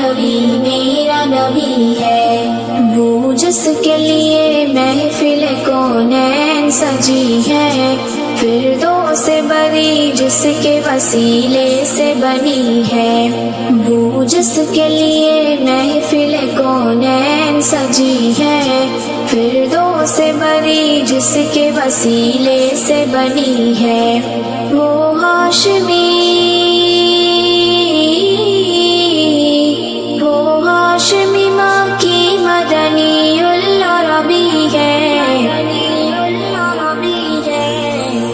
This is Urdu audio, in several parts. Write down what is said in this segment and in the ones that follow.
نبی میرا نبی ہے، وہ جس کے لیے محفل کونین سجی ہے، فردوس بری جس کے وسیلے سے بنی ہے، وہ جس کے لیے محفل کونین سجی ہے، فردوس بری جس کے وسیلے سے بنی ہے، وہ ہاشمی ماں کی مدنی العربی ہے،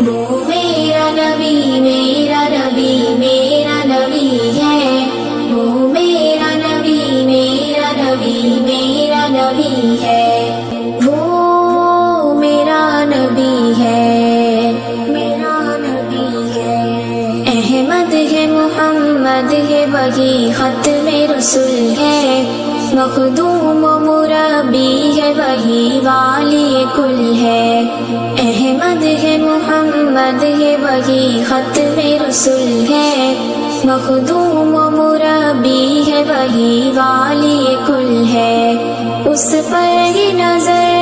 وہ میرا نبی میرا نبی میرا نبی ہے، وہ میرا نبی میرا نبی میرا نبی ہے، وہ میرا نبی ہے، میرا نبی ہے، احمد ہے محمد ہے وہی ختم رسول ہے، مخدوم و مربی ہے وہی والی کل ہے، احمد ہے محمد ہے وہی ختم رسول ہے، مخدوم و مربی ہے وہی والی کل ہے، اس پر ہی نظر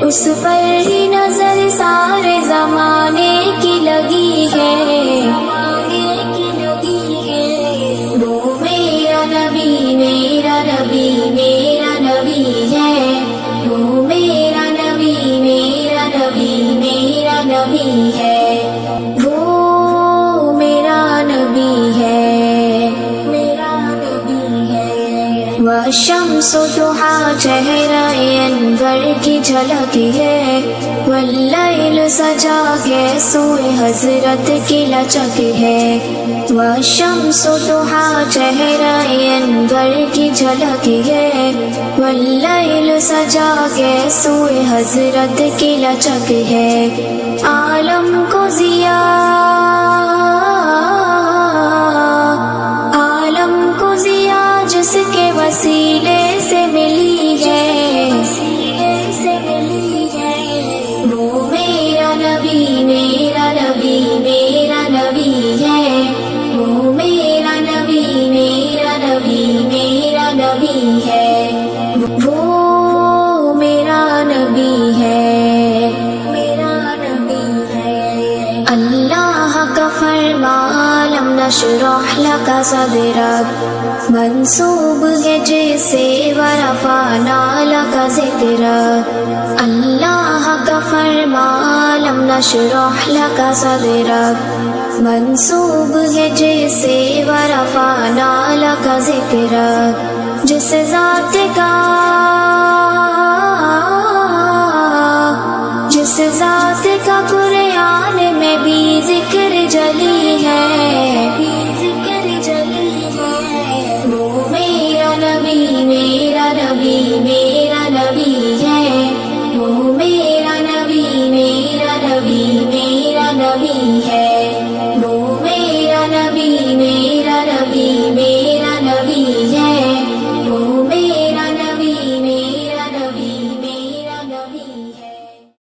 اس پر ہی نظر سارے زمانے کی لگی ہے، وہ میرا نبی میرا نبی میرا نبی ہے، وہ میرا نبی میرا نبی میرا نبی ہے، وہ میرا نبی ہے، میرا نبی ہے، والشمس ضحیٰ چہرہ انور کی جھلک ہے، واللیل سجا کے سوئے حضرت کی لچک ہے، والشمس ضحیٰ چہرہ انور کی جھلک ہے، واللیل سجا کے سوئے حضرت کی لچک ہے، عالم کو ضیا جس کے وسیلے سے ملی ہے، وہ میرا نبی میرا نبی میرا نبی ہے، وہ میرا نبی میرا نبی میرا نبی ہے، وہ میرا نبی ہے، میرا نبی ہے، اللہ کا فرمان لم نشرح لک صدرک منسوب ہے جسے ورفعنا لک ذکرک، اللہ کا فرمان لم نشرح لک صدرک منسوب ہے جسے ورفعنا لک ذکرک، جس ذات کا قرآن میں بھی ذکر جلی ہے، وہ میرا نبی میرا نبی میرا نبی ہے،